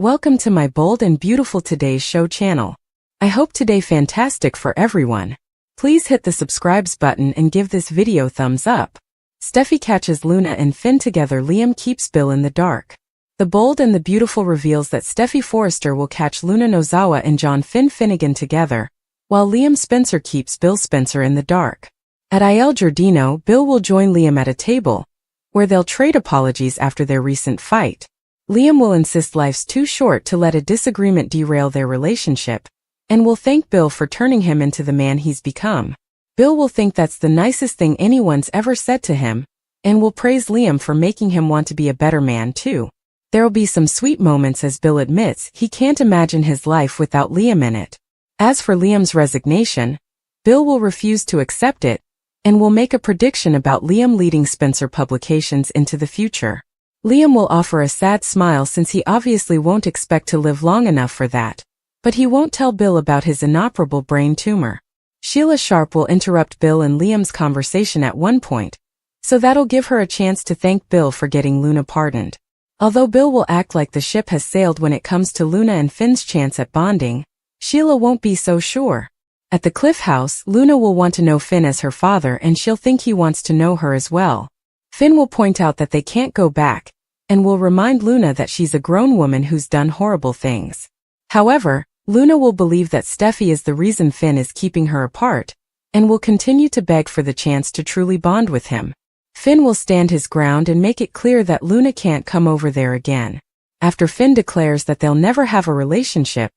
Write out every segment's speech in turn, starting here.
Welcome to my bold and beautiful Today's Show channel. I hope today fantastic for everyone. Please hit the subscribes button and give this video thumbs up. Steffi catches Luna and Finn together. Liam keeps Bill in the dark. The Bold and the Beautiful reveals that Steffi Forrester will catch Luna Nozawa and John Finn Finnegan together, while Liam Spencer keeps Bill Spencer in the dark. At Il Giardino, Bill will join Liam at a table, where they'll trade apologies after their recent fight. Liam will insist life's too short to let a disagreement derail their relationship, and will thank Bill for turning him into the man he's become. Bill will think that's the nicest thing anyone's ever said to him, and will praise Liam for making him want to be a better man too. There'll be some sweet moments as Bill admits he can't imagine his life without Liam in it. As for Liam's resignation, Bill will refuse to accept it, and will make a prediction about Liam leading Spencer Publications into the future. Liam will offer a sad smile since he obviously won't expect to live long enough for that, but he won't tell Bill about his inoperable brain tumor. Sheila Sharp will interrupt Bill and Liam's conversation at one point, so that'll give her a chance to thank Bill for getting Luna pardoned. Although Bill will act like the ship has sailed when it comes to Luna and Finn's chance at bonding, Sheila won't be so sure. At the Cliff House, Luna will want to know Finn as her father and she'll think he wants to know her as well. Finn will point out that they can't go back, and will remind Luna that she's a grown woman who's done horrible things. However, Luna will believe that Steffi is the reason Finn is keeping her apart, and will continue to beg for the chance to truly bond with him. Finn will stand his ground and make it clear that Luna can't come over there again. After Finn declares that they'll never have a relationship,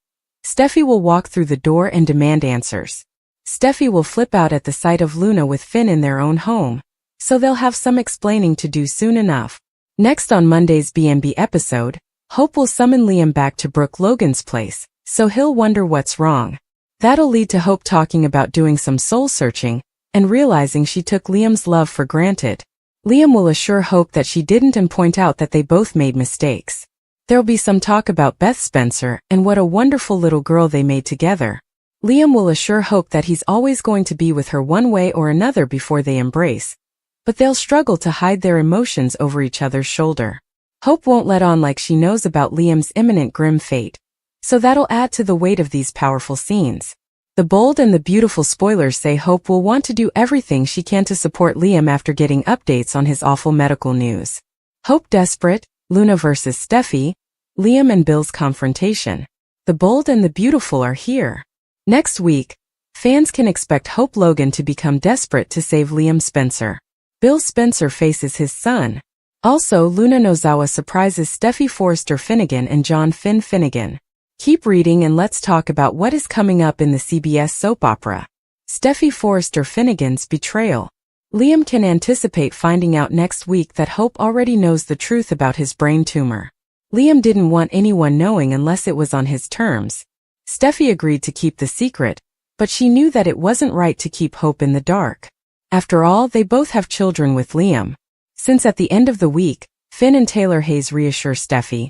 Steffi will walk through the door and demand answers. Steffi will flip out at the sight of Luna with Finn in their own home, so they'll have some explaining to do soon enough. Next on Monday's B&B episode, Hope will summon Liam back to Brooke Logan's place, so he'll wonder what's wrong. That'll lead to Hope talking about doing some soul-searching, and realizing she took Liam's love for granted. Liam will assure Hope that she didn't and point out that they both made mistakes. There'll be some talk about Beth Spencer and what a wonderful little girl they made together. Liam will assure Hope that he's always going to be with her one way or another before they embrace, but they'll struggle to hide their emotions over each other's shoulder. Hope won't let on like she knows about Liam's imminent grim fate, so that'll add to the weight of these powerful scenes. The Bold and the Beautiful spoilers say Hope will want to do everything she can to support Liam after getting updates on his awful medical news. Hope desperate, Luna versus Steffi, Liam and Bill's confrontation. The Bold and the Beautiful are here. Next week, fans can expect Hope Logan to become desperate to save Liam Spencer. Bill Spencer faces his son. Also, Luna Nozawa surprises Steffi Forrester Finnegan and John Finn Finnegan. Keep reading and let's talk about what is coming up in the CBS soap opera. Steffi Forrester Finnegan's Betrayal. Liam can anticipate finding out next week that Hope already knows the truth about his brain tumor. Liam didn't want anyone knowing unless it was on his terms. Steffi agreed to keep the secret, but she knew that it wasn't right to keep Hope in the dark. After all, they both have children with Liam. Since at the end of the week, Finn and Taylor Hayes reassure Steffi,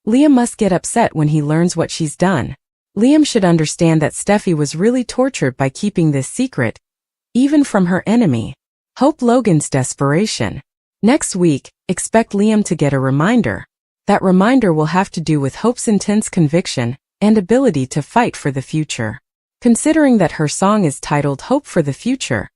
Liam must get upset when he learns what she's done. Liam should understand that Steffi was really tortured by keeping this secret, even from her enemy. Hope Logan's desperation. Next week, expect Liam to get a reminder. That reminder will have to do with Hope's intense conviction and ability to fight for the future. Considering that her song is titled Hope for the Future,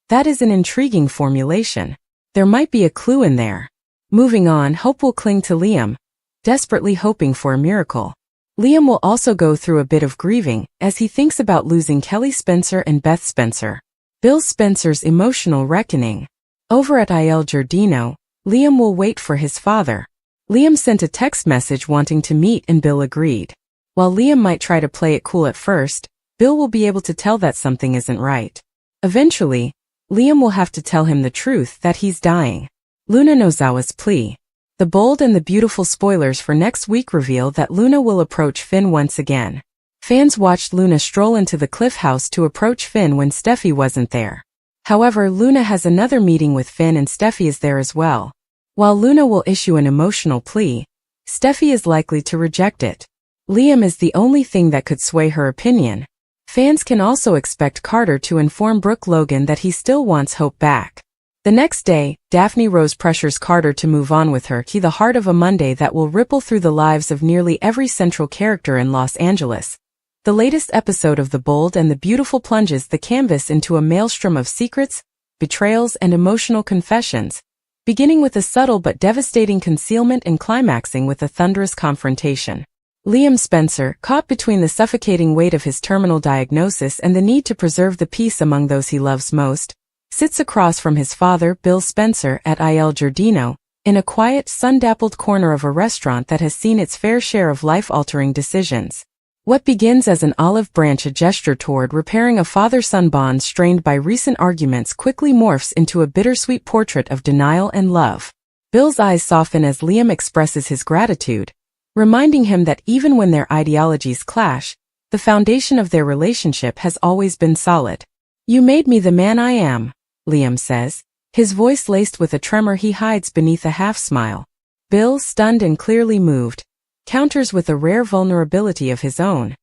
that is an intriguing formulation. There might be a clue in there. Moving on, Hope will cling to Liam, desperately hoping for a miracle. Liam will also go through a bit of grieving as he thinks about losing Kelly Spencer and Beth Spencer. Bill Spencer's emotional reckoning. Over at Il Giardino, Liam will wait for his father. Liam sent a text message wanting to meet and Bill agreed. While Liam might try to play it cool at first, Bill will be able to tell that something isn't right. Eventually, Liam will have to tell him the truth that he's dying. Luna Nozawa's plea. The Bold and the Beautiful spoilers for next week reveal that Luna will approach Finn once again. Fans watched Luna stroll into the Cliff House to approach Finn when Steffi wasn't there. However, Luna has another meeting with Finn and Steffi is there as well. While Luna will issue an emotional plea, Steffi is likely to reject it. Liam is the only thing that could sway her opinion. Fans can also expect Carter to inform Brooke Logan that he still wants Hope back. The next day, Daphne Rose pressures Carter to move on with her, the heart of a Monday that will ripple through the lives of nearly every central character in Los Angeles. The latest episode of The Bold and the Beautiful plunges the canvas into a maelstrom of secrets, betrayals, and emotional confessions, beginning with a subtle but devastating concealment and climaxing with a thunderous confrontation. Liam Spencer, caught between the suffocating weight of his terminal diagnosis and the need to preserve the peace among those he loves most, sits across from his father, Bill Spencer, at Il Giardino, in a quiet, sun-dappled corner of a restaurant that has seen its fair share of life-altering decisions. What begins as an olive branch, a gesture toward repairing a father-son bond strained by recent arguments, quickly morphs into a bittersweet portrait of denial and love. Bill's eyes soften as Liam expresses his gratitude, reminding him that even when their ideologies clash, the foundation of their relationship has always been solid. "You made me the man I am," Liam says, his voice laced with a tremor he hides beneath a half-smile. Bill, stunned and clearly moved, counters with a rare vulnerability of his own.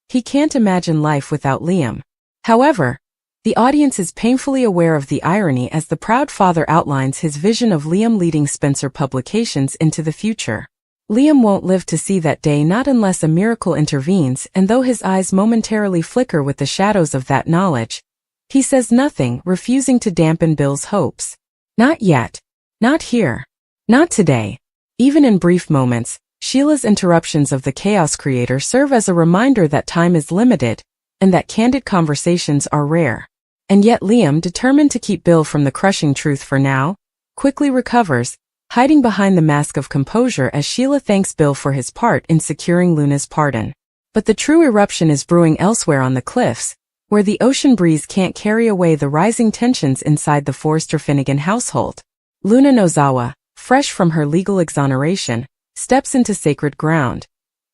He can't imagine life without Liam. However, the audience is painfully aware of the irony as the proud father outlines his vision of Liam leading Spencer Publications into the future. Liam won't live to see that day, not unless a miracle intervenes, and though his eyes momentarily flicker with the shadows of that knowledge, he says nothing, refusing to dampen Bill's hopes. Not yet. Not here. Not today. Even in brief moments, Sheila's interruptions of the chaos creator serve as a reminder that time is limited, and that candid conversations are rare. And yet Liam, determined to keep Bill from the crushing truth for now, quickly recovers, hiding behind the mask of composure as Sheila thanks Bill for his part in securing Luna's pardon. But the true eruption is brewing elsewhere on the cliffs, where the ocean breeze can't carry away the rising tensions inside the Forrester-Finnegan household. Luna Nozawa, fresh from her legal exoneration, steps into sacred ground.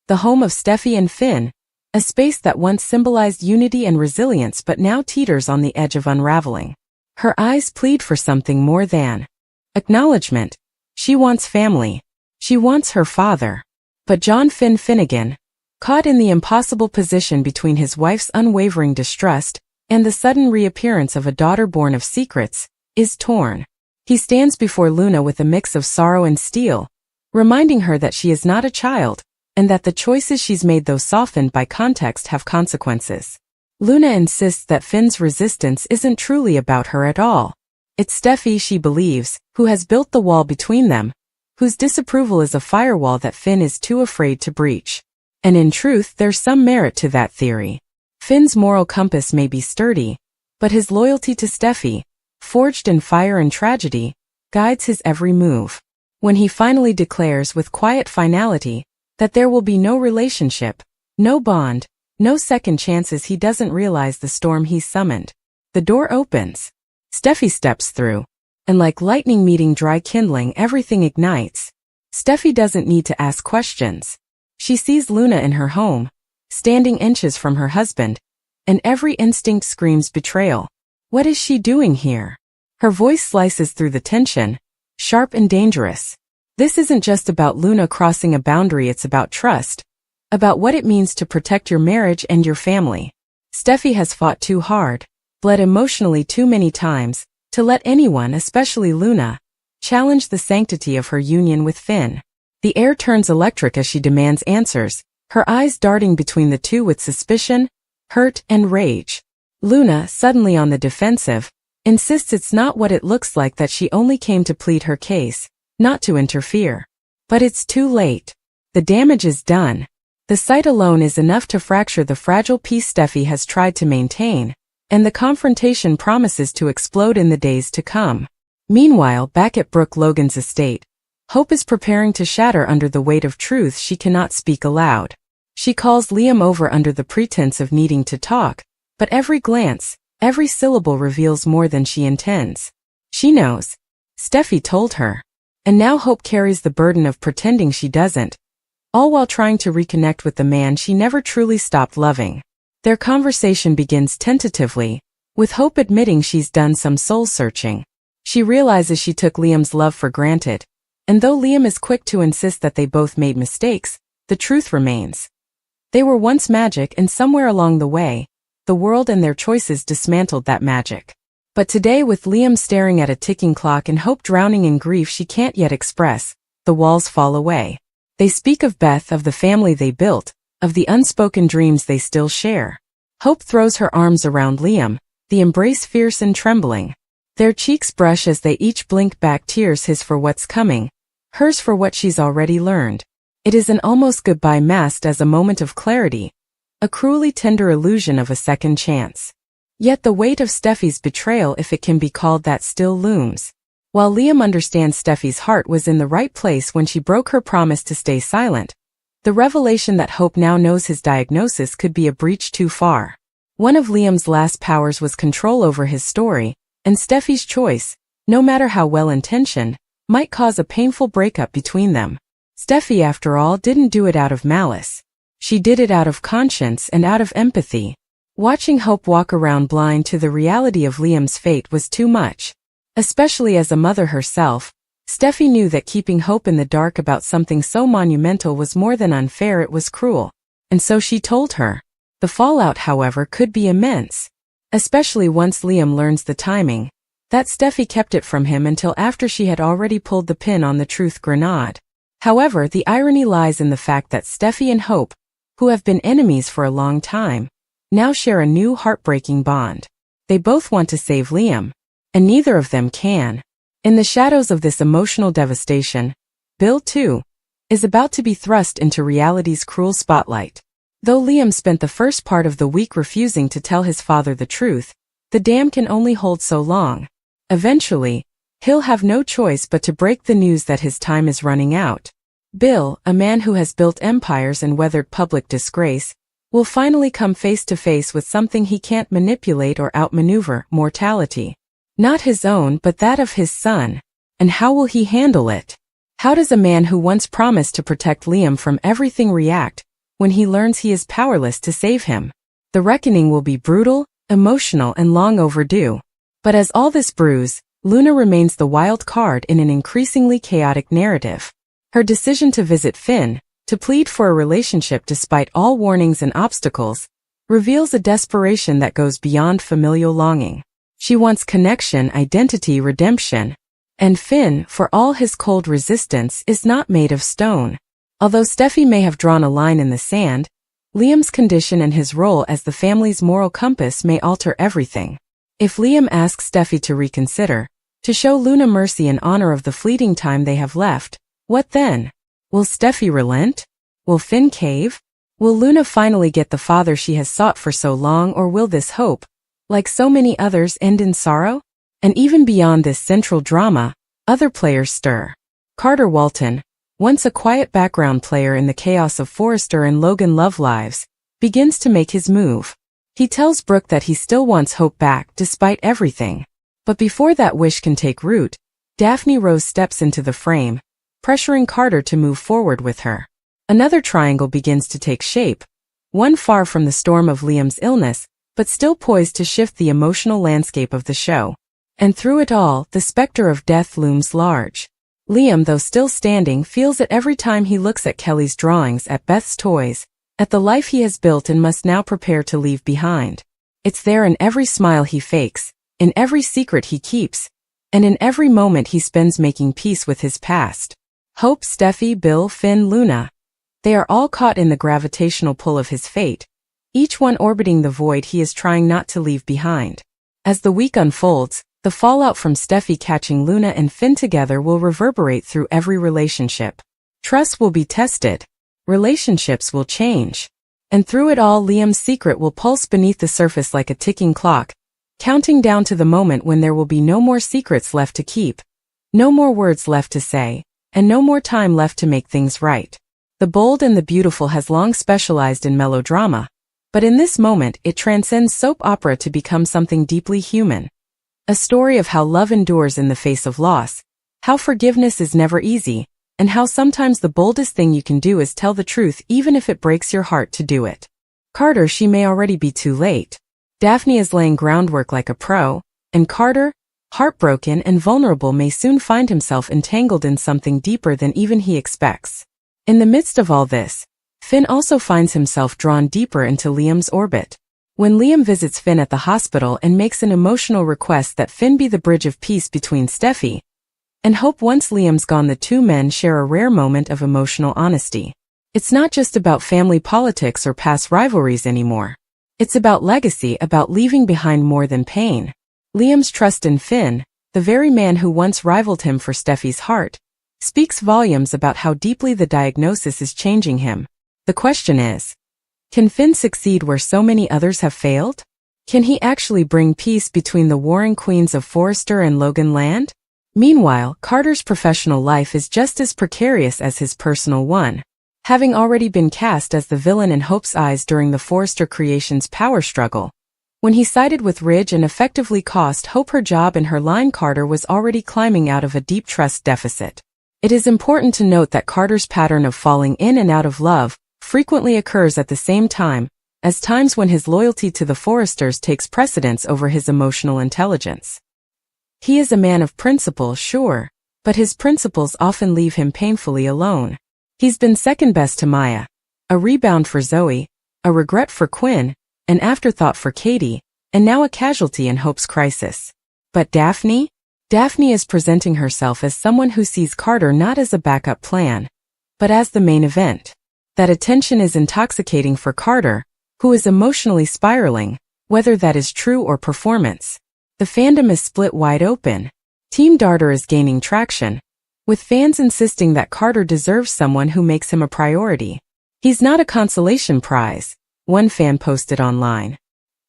The home of Steffi and Finn, a space that once symbolized unity and resilience but now teeters on the edge of unraveling. Her eyes plead for something more than acknowledgement. She wants family. She wants her father. But John Finn Finnegan, caught in the impossible position between his wife's unwavering distrust and the sudden reappearance of a daughter born of secrets, is torn. He stands before Luna with a mix of sorrow and steel, reminding her that she is not a child, and that the choices she's made, though softened by context, have consequences. Luna insists that Finn's resistance isn't truly about her at all. It's Steffi, she believes, who has built the wall between them, whose disapproval is a firewall that Finn is too afraid to breach. And in truth, there's some merit to that theory. Finn's moral compass may be sturdy, but his loyalty to Steffi, forged in fire and tragedy, guides his every move. When he finally declares with quiet finality that there will be no relationship, no bond, no second chances, he doesn't realize the storm he's summoned. The door opens. Steffi steps through, and like lightning meeting dry kindling, everything ignites. Steffi doesn't need to ask questions. She sees Luna in her home, standing inches from her husband, and every instinct screams betrayal. What is she doing here? Her voice slices through the tension, sharp and dangerous. This isn't just about Luna crossing a boundary, it's about trust, about what it means to protect your marriage and your family. Steffi has fought too hard, bled emotionally too many times, to let anyone, especially Luna, challenge the sanctity of her union with Finn. The air turns electric as she demands answers, her eyes darting between the two with suspicion, hurt, and rage. Luna, suddenly on the defensive, insists it's not what it looks like, that she only came to plead her case, not to interfere. But it's too late. The damage is done. The sight alone is enough to fracture the fragile peace Steffi has tried to maintain, and the confrontation promises to explode in the days to come. Meanwhile, back at Brooke Logan's estate, Hope is preparing to shatter under the weight of truth she cannot speak aloud. She calls Liam over under the pretense of needing to talk, but every glance, every syllable reveals more than she intends. She knows. Steffi told her. And now Hope carries the burden of pretending she doesn't, all while trying to reconnect with the man she never truly stopped loving. Their conversation begins tentatively, with Hope admitting she's done some soul-searching. She realizes she took Liam's love for granted, and though Liam is quick to insist that they both made mistakes, the truth remains. They were once magic, and somewhere along the way, the world and their choices dismantled that magic. But today, with Liam staring at a ticking clock and Hope drowning in grief she can't yet express, the walls fall away. They speak of Beth, of the family they built, of the unspoken dreams they still share. Hope throws her arms around Liam, the embrace fierce and trembling. Their cheeks brush as they each blink back tears, his for what's coming, hers for what she's already learned. It is an almost goodbye masked as a moment of clarity, a cruelly tender illusion of a second chance. Yet the weight of Steffi's betrayal, if it can be called that, still looms. While Liam understands Steffi's heart was in the right place when she broke her promise to stay silent, the revelation that Hope now knows his diagnosis could be a breach too far. One of Liam's last powers was control over his story, and Steffi's choice, no matter how well-intentioned, might cause a painful breakup between them. Steffi, after all, didn't do it out of malice. She did it out of conscience and out of empathy. Watching Hope walk around blind to the reality of Liam's fate was too much. Especially as a mother herself, Steffi knew that keeping Hope in the dark about something so monumental was more than unfair, it was cruel. And so she told her. The fallout, however, could be immense. Especially once Liam learns the timing, that Steffi kept it from him until after she had already pulled the pin on the truth grenade. However, the irony lies in the fact that Steffi and Hope, who have been enemies for a long time, now share a new heartbreaking bond. They both want to save Liam, and neither of them can. In the shadows of this emotional devastation, Bill, too, is about to be thrust into reality's cruel spotlight. Though Liam spent the first part of the week refusing to tell his father the truth, the dam can only hold so long. Eventually, he'll have no choice but to break the news that his time is running out. Bill, a man who has built empires and weathered public disgrace, will finally come face to face with something he can't manipulate or outmaneuver: mortality. Not his own, but that of his son. And how will he handle it? How does a man who once promised to protect Liam from everything react when he learns he is powerless to save him? The reckoning will be brutal, emotional, and long overdue. But as all this brews, Luna remains the wild card in an increasingly chaotic narrative. Her decision to visit Finn, to plead for a relationship despite all warnings and obstacles, reveals a desperation that goes beyond familial longing. She wants connection, identity, redemption. And Finn, for all his cold resistance, is not made of stone. Although Steffi may have drawn a line in the sand, Liam's condition and his role as the family's moral compass may alter everything. If Liam asks Steffi to reconsider, to show Luna mercy in honor of the fleeting time they have left, what then? Will Steffi relent? Will Finn cave? Will Luna finally get the father she has sought for so long, or will this hope, like so many others, end in sorrow? And even beyond this central drama, other players stir. Carter Walton, once a quiet background player in the chaos of Forrester and Logan love lives, begins to make his move. He tells Brooke that he still wants Hope back despite everything. But before that wish can take root, Daphne Rose steps into the frame, pressuring Carter to move forward with her. Another triangle begins to take shape, one far from the storm of Liam's illness, but still poised to shift the emotional landscape of the show. And through it all, the specter of death looms large. Liam, though still standing, feels it every time he looks at Kelly's drawings, at Beth's toys, at the life he has built and must now prepare to leave behind. It's there in every smile he fakes, in every secret he keeps, and in every moment he spends making peace with his past. Hope, Steffi, Bill, Finn, Luna. They are all caught in the gravitational pull of his fate, each one orbiting the void he is trying not to leave behind. As the week unfolds, the fallout from Steffi catching Luna and Finn together will reverberate through every relationship. Trust will be tested. Relationships will change. And through it all, Liam's secret will pulse beneath the surface like a ticking clock, counting down to the moment when there will be no more secrets left to keep, no more words left to say, and no more time left to make things right. The Bold and the Beautiful has long specialized in melodrama, but in this moment it transcends soap opera to become something deeply human. A story of how love endures in the face of loss, how forgiveness is never easy, and how sometimes the boldest thing you can do is tell the truth even if it breaks your heart to do it. Carter, she may already be too late. Daphne is laying groundwork like a pro, and Carter, heartbroken and vulnerable, may soon find himself entangled in something deeper than even he expects. In the midst of all this, Finn also finds himself drawn deeper into Liam's orbit. When Liam visits Finn at the hospital and makes an emotional request that Finn be the bridge of peace between Steffi and Hope. Once Liam's gone, the two men share a rare moment of emotional honesty. It's not just about family politics or past rivalries anymore. It's about legacy, about leaving behind more than pain. Liam's trust in Finn, the very man who once rivaled him for Steffi's heart, speaks volumes about how deeply the diagnosis is changing him. The question is, can Finn succeed where so many others have failed? Can he actually bring peace between the warring queens of Forrester and Logan Land? Meanwhile, Carter's professional life is just as precarious as his personal one. Having already been cast as the villain in Hope's eyes during the Forrester Creations power struggle, when he sided with Ridge and effectively cost Hope her job in her line, Carter was already climbing out of a deep trust deficit. It is important to note that Carter's pattern of falling in and out of love frequently occurs at the same time, as times when his loyalty to the Forresters takes precedence over his emotional intelligence. He is a man of principle, sure, but his principles often leave him painfully alone. He's been second best to Maya, a rebound for Zoe, a regret for Quinn, an afterthought for Katie, and now a casualty in Hope's crisis. But Daphne? Daphne is presenting herself as someone who sees Carter not as a backup plan, but as the main event. That attention is intoxicating for Carter, who is emotionally spiraling, whether that is true or performance. The fandom is split wide open. Team Darter is gaining traction, with fans insisting that Carter deserves someone who makes him a priority. He's not a consolation prize, one fan posted online.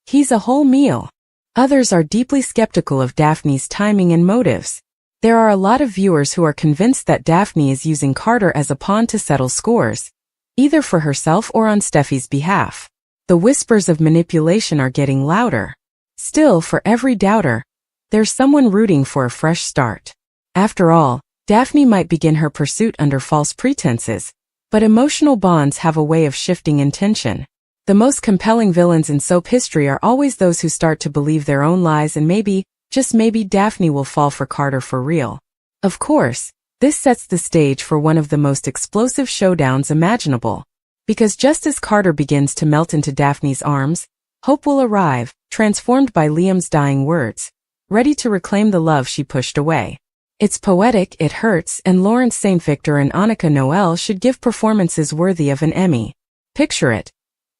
He's a whole meal. Others are deeply skeptical of Daphne's timing and motives. There are a lot of viewers who are convinced that Daphne is using Carter as a pawn to settle scores, either for herself or on Steffi's behalf. The whispers of manipulation are getting louder. Still, for every doubter, there's someone rooting for a fresh start. After all, Daphne might begin her pursuit under false pretenses, but emotional bonds have a way of shifting intention. The most compelling villains in soap history are always those who start to believe their own lies, and maybe, just maybe, Daphne will fall for Carter for real. Of course, this sets the stage for one of the most explosive showdowns imaginable. Because just as Carter begins to melt into Daphne's arms, Hope will arrive, transformed by Liam's dying words, ready to reclaim the love she pushed away. It's poetic, it hurts, and Lawrence St. Victor and Annika Noel should give performances worthy of an Emmy. Picture it.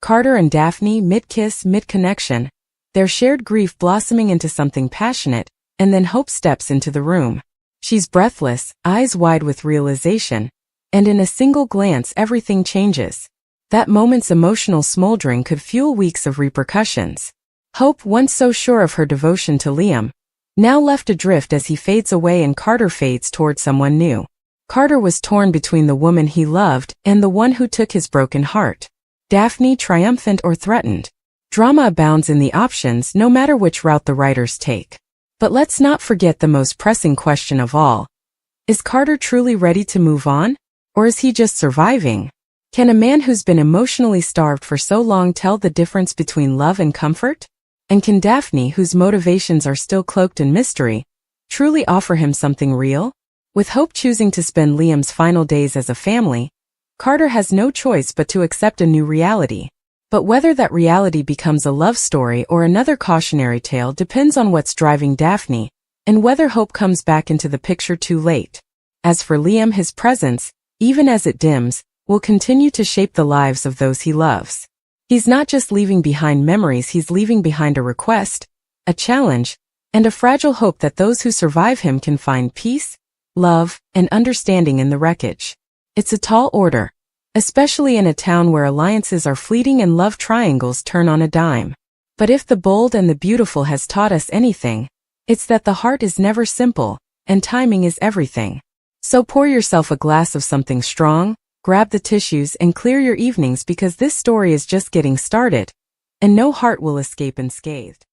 Carter and Daphne, mid-kiss, mid-connection, their shared grief blossoming into something passionate, and then Hope steps into the room. She's breathless, eyes wide with realization, and in a single glance everything changes. That moment's emotional smoldering could fuel weeks of repercussions. Hope, once so sure of her devotion to Liam, now left adrift as he fades away and Carter fades toward someone new. Carter was torn between the woman he loved and the one who took his broken heart. Daphne, triumphant or threatened. Drama abounds in the options, no matter which route the writers take. But let's not forget the most pressing question of all. Is Carter truly ready to move on? Or is he just surviving? Can a man who's been emotionally starved for so long tell the difference between love and comfort? And can Daphne, whose motivations are still cloaked in mystery, truly offer him something real? With Hope choosing to spend Liam's final days as a family, Carter has no choice but to accept a new reality. But whether that reality becomes a love story or another cautionary tale depends on what's driving Daphne, and whether Hope comes back into the picture too late. As for Liam, his presence, even as it dims, will continue to shape the lives of those he loves. He's not just leaving behind memories, he's leaving behind a request, a challenge, and a fragile hope that those who survive him can find peace, love, and understanding in the wreckage. It's a tall order, especially in a town where alliances are fleeting and love triangles turn on a dime. But if the bold and the beautiful has taught us anything, it's that the heart is never simple, and timing is everything. So pour yourself a glass of something strong, grab the tissues and clear your evenings, because this story is just getting started, and no heart will escape unscathed.